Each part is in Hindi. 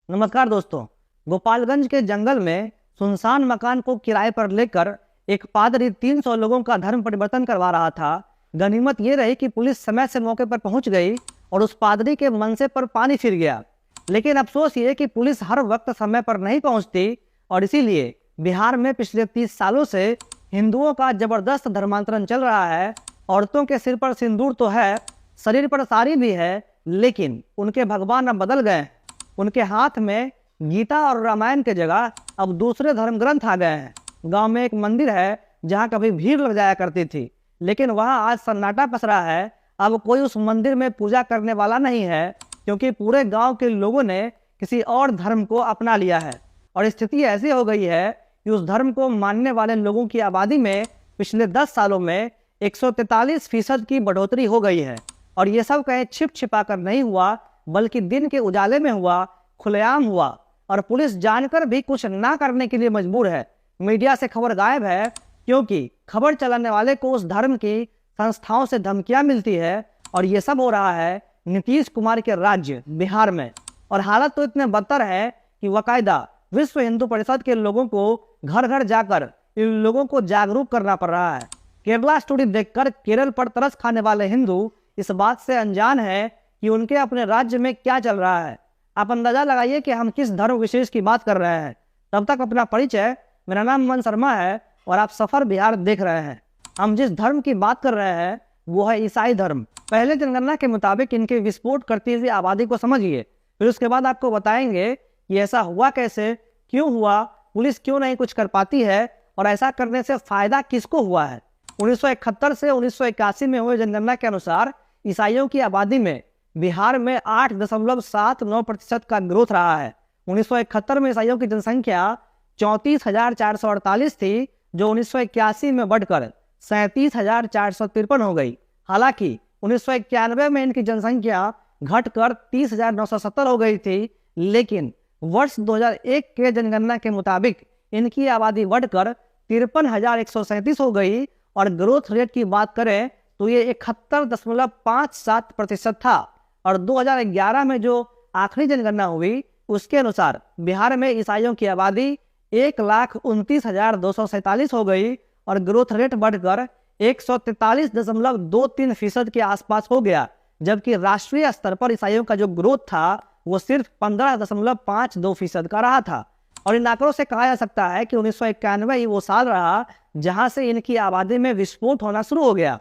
नमस्कार दोस्तों। गोपालगंज के जंगल में सुनसान मकान को किराए पर लेकर एक पादरी 300 लोगों का धर्म परिवर्तन करवा रहा था। गनीमत ये रही कि पुलिस समय से मौके पर पहुंच गई और उस पादरी के मनसे पर पानी फिर गया। लेकिन अफसोस ये कि पुलिस हर वक्त समय पर नहीं पहुंचती और इसीलिए बिहार में पिछले 30 सालों से हिंदुओं का जबरदस्त धर्मांतरण चल रहा है। औरतों के सिर पर सिंदूर तो है, शरीर पर साड़ी भी है, लेकिन उनके भगवान अब बदल गए। उनके हाथ में गीता और रामायण के जगह अब दूसरे धर्म ग्रंथ आ गए हैं। गांव में एक मंदिर है जहां कभी भीड़ लग जाया करती थी, लेकिन वहां आज सन्नाटा पसरा है। अब कोई उस मंदिर में पूजा करने वाला नहीं है, क्योंकि पूरे गांव के लोगों ने किसी और धर्म को अपना लिया है। और स्थिति ऐसी हो गई है कि उस धर्म को मानने वाले लोगों की आबादी में पिछले 10 सालों में 143% की बढ़ोतरी हो गई है। और ये सब कहीं छिप छिपा कर नहीं हुआ, बल्कि दिन के उजाले में हुआ, खुलेआम हुआ। और पुलिस जानकर भी कुछ ना करने के लिए मजबूर है। मीडिया से खबर गायब है, क्योंकि खबर चलाने वाले को उस धर्म की संस्थाओं से धमकियां मिलती है। और ये सब हो रहा है नीतीश कुमार के राज्य बिहार में। और हालत तो इतने बदतर है कि बाकायदा विश्व हिंदू परिषद के लोगों को घर घर जाकर इन लोगों को जागरूक करना पड़ रहा है। केरला स्टोरी देखकर केरल पर तरस खाने वाले हिंदू इस बात से अनजान है कि उनके अपने राज्य में क्या चल रहा है। आप अंदाजा लगाइए कि हम किस धर्म विशेष की बात कर रहे हैं। तब तक अपना परिचय, मेरा नाम मन शर्मा है और आप सफर बिहार देख रहे हैं। हम जिस धर्म की बात कर रहे हैं वो है ईसाई धर्म। पहले जनगणना के मुताबिक इनके विस्फोट करती हुई आबादी को समझिए, फिर उसके बाद आपको बताएंगे कि ऐसा हुआ कैसे, क्यों हुआ, पुलिस क्यों नहीं कुछ कर पाती है और ऐसा करने से फायदा किसको हुआ है। 1971 से 1981 में हुए जनगणना के अनुसार ईसाइयों की आबादी में बिहार में 8.79% का ग्रोथ रहा है। 1971 में ईसाइयों की जनसंख्या 34,448 थी, जो 1981 में बढ़कर 37,453 हो गई। हालांकि 1991 में इनकी जनसंख्या घटकर 30,970 हो गई थी, लेकिन वर्ष 2001 के जनगणना के मुताबिक इनकी आबादी बढ़कर 53,137 हो गई। और ग्रोथ रेट की बात करें तो ये 71.57% था। और 2011 में जो आखिरी जनगणना हुई उसके अनुसार बिहार में ईसाइयों की आबादी 1,29,247 हो गई और ग्रोथ रेट बढ़कर 143.23% के आसपास हो गया। जबकि राष्ट्रीय स्तर पर ईसाइयों का जो ग्रोथ था वो सिर्फ 15.52% का रहा था। और इन आंकड़ों से कहा जा सकता है कि 1991 ही वो साल रहा जहां से इनकी आबादी में विस्फोट होना शुरू हो गया।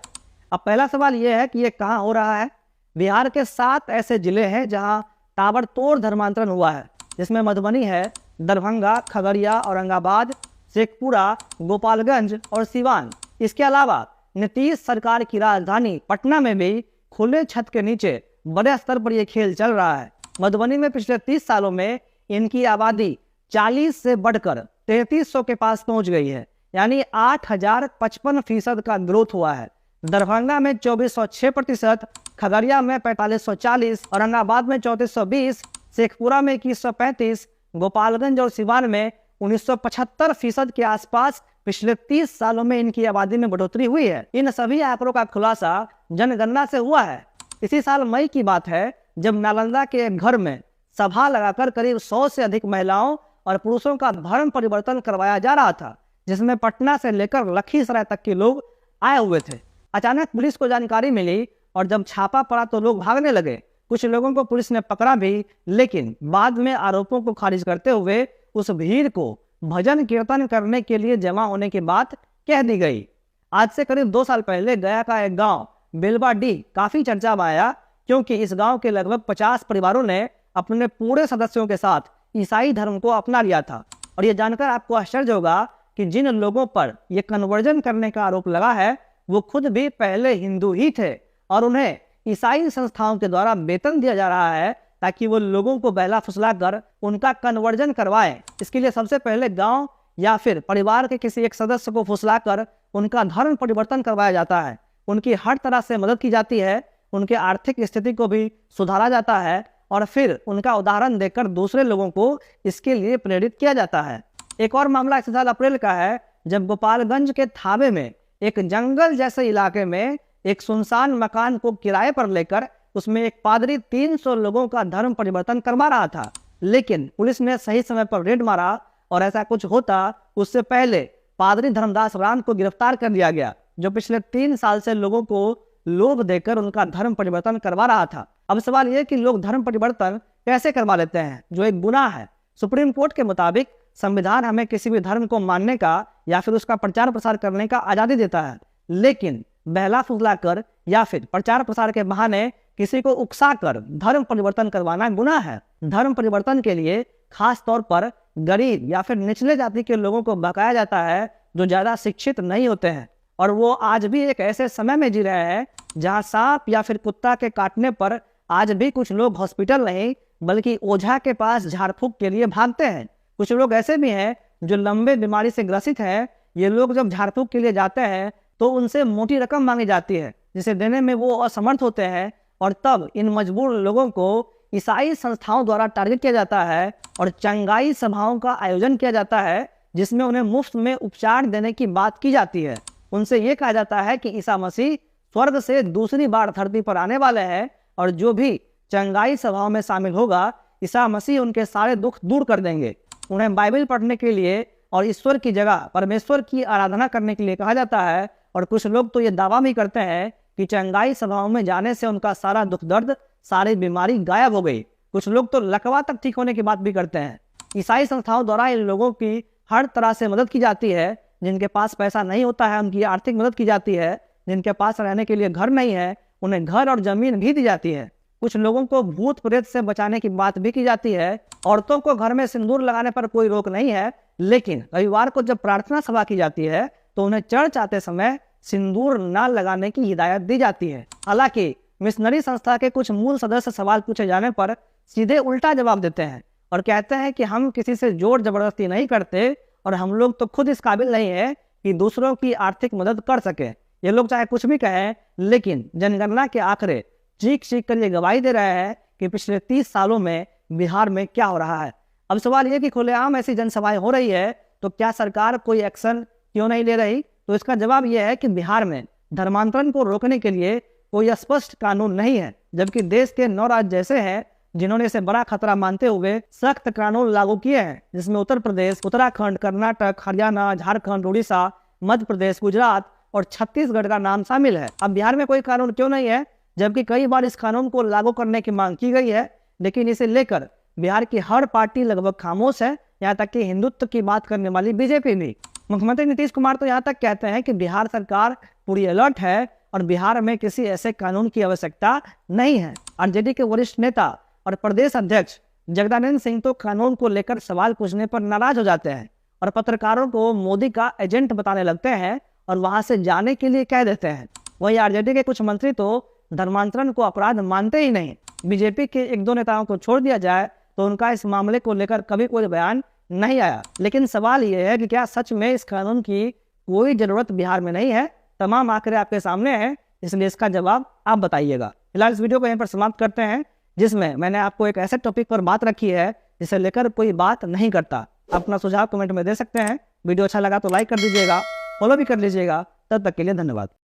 अब पहला सवाल यह है कि ये कहाँ हो रहा है। बिहार के 7 ऐसे जिले हैं जहां ताबड़तोड़ धर्मांतरण हुआ है, जिसमें मधुबनी है, दरभंगा, खगड़िया, औरंगाबाद, शेखपुरा, गोपालगंज और सिवान। इसके अलावा नीतीश सरकार की राजधानी पटना में भी खुले छत के नीचे बड़े स्तर पर यह खेल चल रहा है। मधुबनी में पिछले 30 सालों में इनकी आबादी 40 से बढ़कर 3300 के पास पहुंच गई है, यानी 8,055% का ग्रोथ हुआ है। दरभंगा में 2406%, खगड़िया में 4540, औरंगाबाद में 3420, शेखपुरा में 2135, गोपालगंज और सिवान में 1975% के आसपास पिछले 30 सालों में इनकी आबादी में बढ़ोतरी हुई है। इन सभी आंकड़ों का खुलासा जनगणना से हुआ है। इसी साल मई की बात है जब नालंदा के एक घर में सभा लगाकर करीब 100 से अधिक महिलाओं और पुरुषों का धर्म परिवर्तन करवाया जा रहा था, जिसमें पटना से लेकर लखीसराय तक के लोग आए हुए थे। अचानक पुलिस को जानकारी मिली और जब छापा पड़ा तो लोग भागने लगे। कुछ लोगों को पुलिस ने पकड़ा भी, लेकिन बाद में आरोपों को खारिज करते हुए उस भीड़ को भजन कीर्तन करने के लिए जमा होने की बात कह दी गई। आज से करीब 2 साल पहले गया का एक गांव बेलवाडीह काफी चर्चा में आया, क्योंकि इस गांव के लगभग 50 परिवारों ने अपने पूरे सदस्यों के साथ ईसाई धर्म को अपना लिया था। और यह जानकर आपको आश्चर्य होगा कि जिन लोगों पर यह कन्वर्जन करने का आरोप लगा है वो खुद भी पहले हिंदू ही थे और उन्हें ईसाई संस्थाओं के द्वारा वेतन दिया जा रहा है ताकि वो लोगों को बहला फुसला कर उनका कन्वर्जन करवाएं। इसके लिए सबसे पहले गांव या फिर परिवार के किसी एक सदस्य को फुसला कर उनका धर्म परिवर्तन करवाया जाता है। उनकी हर तरह से मदद की जाती है, उनके आर्थिक स्थिति को भी सुधारा जाता है और फिर उनका उदाहरण देकर दूसरे लोगों को इसके लिए प्रेरित किया जाता है। एक और मामला इस साल अप्रैल का है, जब गोपालगंज के थावे में एक जंगल जैसे इलाके में एक सुनसान मकान को किराए पर लेकर उसमें एक पादरी 300 लोगों का धर्म परिवर्तन करवा रहा था। लेकिन पुलिस ने सही समय पर रेड मारा और ऐसा कुछ होता उससे पहले पादरी धर्मदास राम को गिरफ्तार कर लिया गया, जो पिछले 3 साल से लोगों को लोभ देकर उनका धर्म परिवर्तन करवा रहा था। अब सवाल यह कि लोग धर्म परिवर्तन कैसे करवा लेते हैं, जो एक गुनाह है। सुप्रीम कोर्ट के मुताबिक संविधान हमें किसी भी धर्म को मानने का या फिर उसका प्रचार प्रसार करने का आजादी देता है, लेकिन बहला फुसला कर या फिर प्रचार प्रसार के बहाने किसी को उकसाकर धर्म परिवर्तन करवाना गुनाह है। धर्म परिवर्तन के लिए खास तौर पर गरीब या फिर निचले जाति के लोगों को बहकाया जाता है, जो ज्यादा शिक्षित नहीं होते हैं, और वो आज भी एक ऐसे समय में जी रहे हैं जहां सांप या फिर कुत्ता के काटने पर आज भी कुछ लोग हॉस्पिटल नहीं बल्कि ओझा के पास झाड़ फूक के लिए भागते हैं। कुछ लोग ऐसे भी हैं जो लंबे बीमारी से ग्रसित हैं। ये लोग जब झाड़ फूक के लिए जाते हैं तो उनसे मोटी रकम मांगी जाती है, जिसे देने में वो असमर्थ होते हैं, और तब इन मजबूर लोगों को ईसाई संस्थाओं द्वारा टारगेट किया जाता है और चंगाई सभाओं का आयोजन किया जाता है, जिसमें उन्हें मुफ्त में उपचार देने की बात की जाती है। उनसे ये कहा जाता है कि ईसा मसीह स्वर्ग से दूसरी बार धरती पर आने वाले हैं, और जो भी चंगाई सभाओं में शामिल होगा ईसा मसीह उनके सारे दुख दूर कर देंगे। उन्हें बाइबल पढ़ने के लिए और ईश्वर की जगह परमेश्वर की आराधना करने के लिए कहा जाता है, और कुछ लोग तो ये दावा भी करते हैं कि चंगाई सभाओं में जाने से उनका सारा दुख दर्द, सारी बीमारी गायब हो गई। कुछ लोग तो लकवा तक ठीक होने की बात भी करते हैं। ईसाई संस्थाओं द्वारा इन लोगों की हर तरह से मदद की जाती है। जिनके पास पैसा नहीं होता है उनकी आर्थिक मदद की जाती है। जिनके पास रहने के लिए घर नहीं है उन्हें घर और जमीन भी दी जाती है। कुछ लोगों को भूत प्रेत से बचाने की बात भी की जाती है। औरतों को घर में सिंदूर लगाने पर कोई रोक नहीं है, लेकिन रविवार को जब प्रार्थना सभा की जाती है तो उन्हें चर्च आते समय सिंदूर न लगाने की हिदायत दी जाती है। हालांकि मिशनरी संस्था के कुछ मूल सदस्य सवाल पूछे जाने पर सीधे उल्टा जवाब देते हैं और कहते हैं कि हम किसी से जोर जबरदस्ती नहीं करते और हम लोग तो खुद इस काबिल नहीं है कि दूसरों की आर्थिक मदद कर सके। ये लोग चाहे कुछ भी कहें, लेकिन जनगणना के आंकड़े चीख चीख कर ये गवाही दे रहे हैं कि पिछले 30 सालों में बिहार में क्या हो रहा है। अब सवाल ये कि खुलेआम ऐसी जनसभाएं हो रही है तो क्या सरकार कोई एक्शन क्यों नहीं ले रही? तो इसका जवाब यह है कि बिहार में धर्मांतरण को रोकने के लिए कोई स्पष्ट कानून नहीं है, जबकि देश के 9 राज्य ऐसे हैं जिन्होंने इसे बड़ा खतरा मानते हुए सख्त कानून लागू किए हैं, जिसमें उत्तर प्रदेश, उत्तराखंड, कर्नाटक, हरियाणा, झारखंड, उड़ीसा, मध्य प्रदेश, गुजरात और छत्तीसगढ़ का नाम शामिल है। अब बिहार में कोई कानून क्यों नहीं है, जबकि कई बार इस कानून को लागू करने की मांग की गई है, लेकिन इसे लेकर बिहार की हर पार्टी लगभग खामोश है, यहाँ तक कि हिंदुत्व की बात करने वाली बीजेपी भी। मुख्यमंत्री नीतीश कुमार तो यहाँ तक कहते हैं कि बिहार सरकार पूरी अलर्ट है और बिहार में किसी ऐसे कानून की आवश्यकता नहीं है। आरजेडी के वरिष्ठ नेता और प्रदेश अध्यक्ष जगदानंद सिंह तो कानून को लेकर सवाल पूछने पर नाराज हो जाते हैं और पत्रकारों को मोदी का एजेंट बताने लगते हैं और वहां से जाने के लिए कह देते हैं। वहीं आरजेडी के कुछ मंत्री तो धर्मांतरण को अपराध मानते ही नहीं। बीजेपी के 1-2 नेताओं को छोड़ दिया जाए तो उनका इस मामले को लेकर कभी कोई बयान नहीं आया। लेकिन सवाल यह है कि क्या सच में इस कानून की कोई जरूरत बिहार में नहीं है? तमाम आंकड़े आपके सामने हैं, इसलिए इसका जवाब आप बताइएगा। फिलहाल इस वीडियो को यहीं पर समाप्त करते हैं, जिसमें मैंने आपको एक ऐसे टॉपिक पर बात रखी है जिसे लेकर कोई बात नहीं करता। अपना सुझाव कमेंट में दे सकते हैं। वीडियो अच्छा लगा तो लाइक कर दीजिएगा, फॉलो भी कर लीजिएगा। तब तक के लिए धन्यवाद।